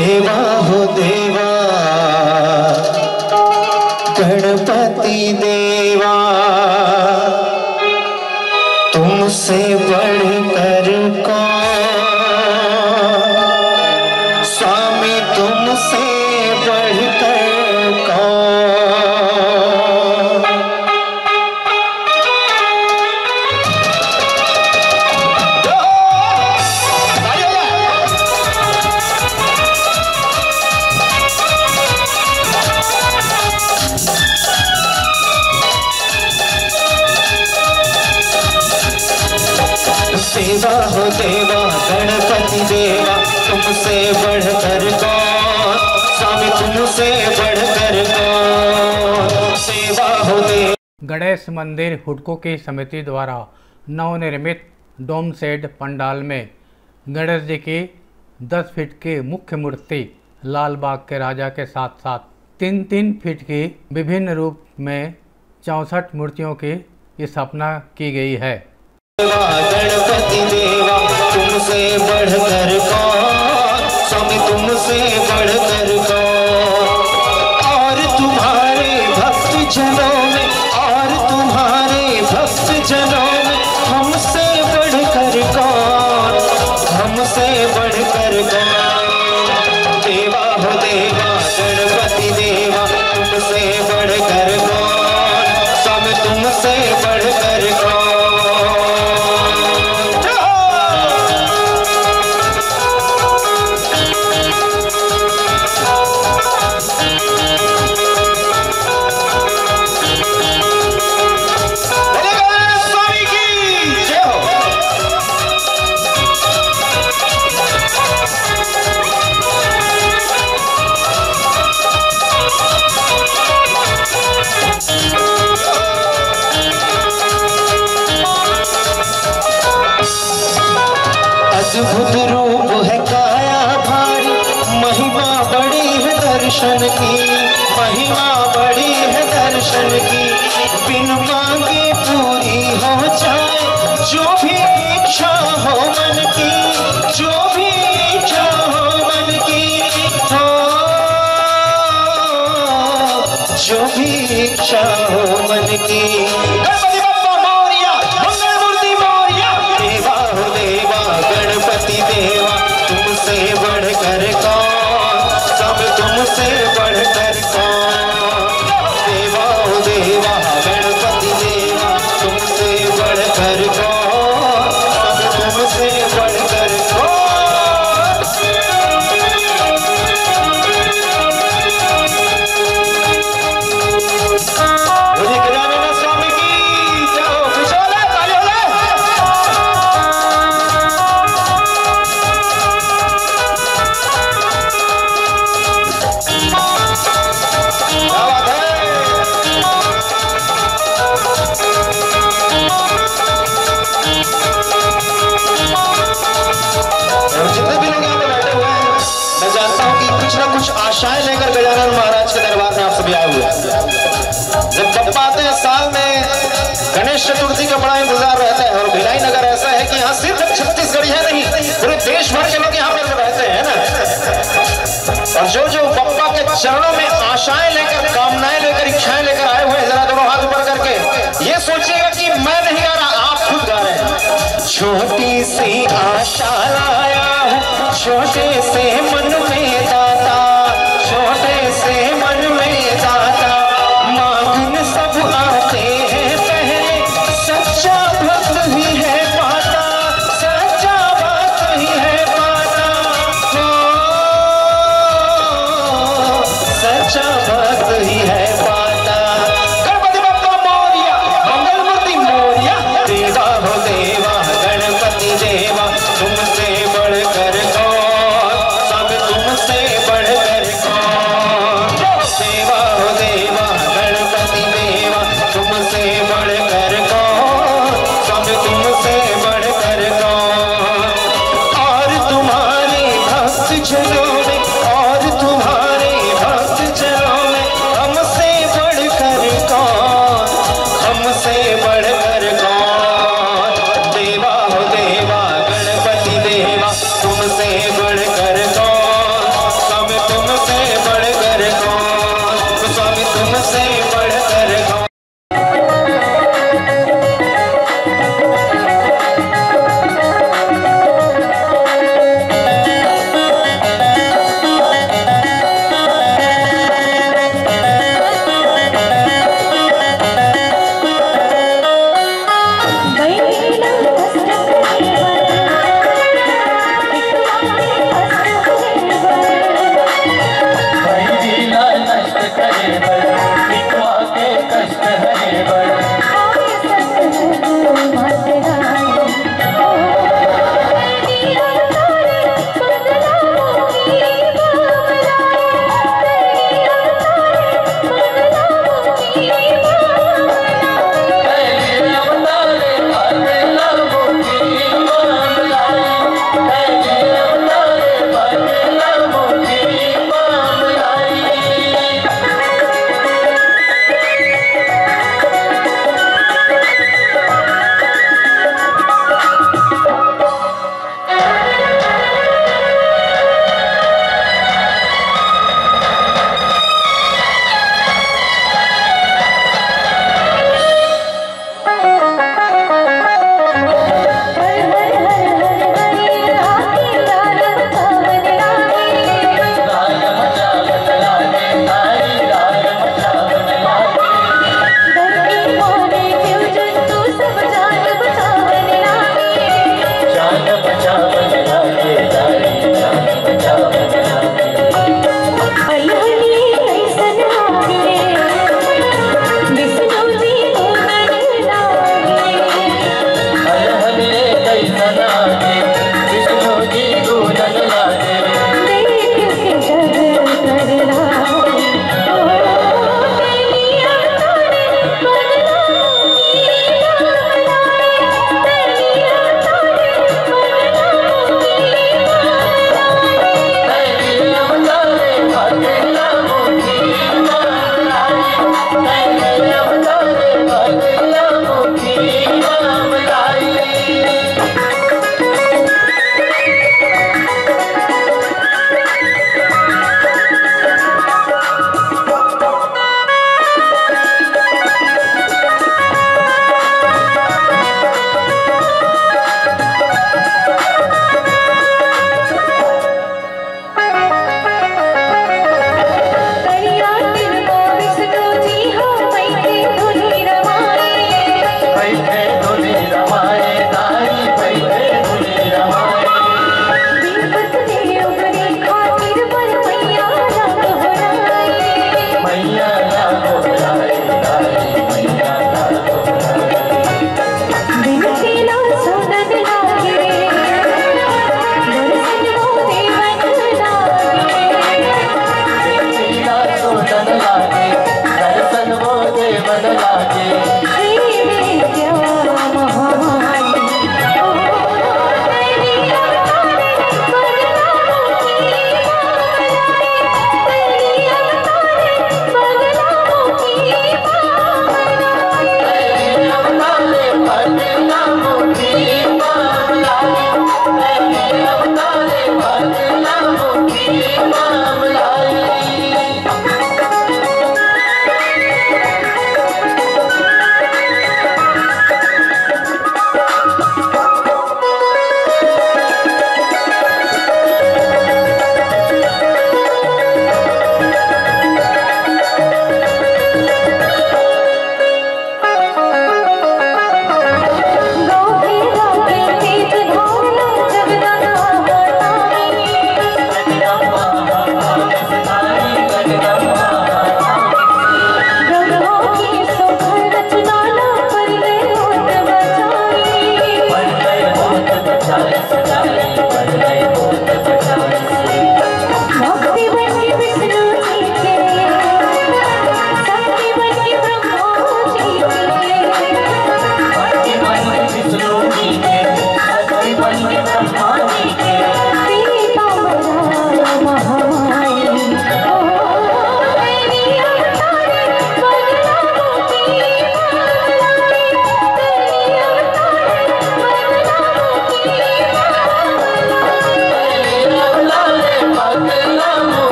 देवा हो देवा गणपति देवा, तुमसे बढ़कर कौन, स्वामी तुमसे बढ़कर कौन। देवा हो देवा गणपति देवा, तुमसे बढ़कर कौन, स्वामी तुमसे बढ़कर कौन। देवा हो देवा। गणेश मंदिर हुडको की समिति द्वारा नवनिर्मित डोम शेड पंडाल में गणेश जी की 10 फीट की मुख्य मूर्ति लाल बाग के राजा के साथ साथ 3-3 फीट की विभिन्न रूप में 64 मूर्तियों की स्थापना की गई है। गणपति देवा तुमसे बढ़कर कौन, स्वामी तुमसे बढ़कर कौन। और तुम्हारे भक्त जनों में, और तुम्हारे भक्त जनों में हमसे बढ़कर कौन, हमसे बढ़कर कौन। देवा हो देवा गणपति देवा, तुमसे बढ़कर कौन, स्वामी तुमसे बढ़कर कौन। अद्भुत रूप है काया भारी, महिमा बड़ी है दर्शन की, महिमा बड़ी है दर्शन की। बिन मांगे पूरी हो जाए जो भी इच्छा हो मन की, जो भी इच्छा हो मन की, हो जो भी इच्छा हो मन की। गणपति बप्पा मोरया, मंगल मूर्ति मोरया। देवा हो देवा गणपति देवा, तुमसे बढ़कर कौन, सब तुमसे बढ़कर कौन। देवा हो देवा गणपति देवा, तुमसे बढ़कर कौन, सब तुमसे बढ़कर कौन। मुझे गजानन स्वामी की जाओ खुशोला तालियोला। जितने भी लोग यहाँ पे बैठे हुए हैं, मैं जानता हूँ कि कुछ ना कुछ आशाएं लेकर गजानन महाराज के दरबार में आप सभी आए हुए हैं। जब बप्पा आते हैं साल में, गणेश चतुर्थी का बड़ा इंतजार रहता है। और भिलाई नगर ऐसा है कि यहाँ सिर्फ छत्तीसगढ़ी है नहीं, पूरे देश भर के लोग यहाँ पर रहते हैं ना।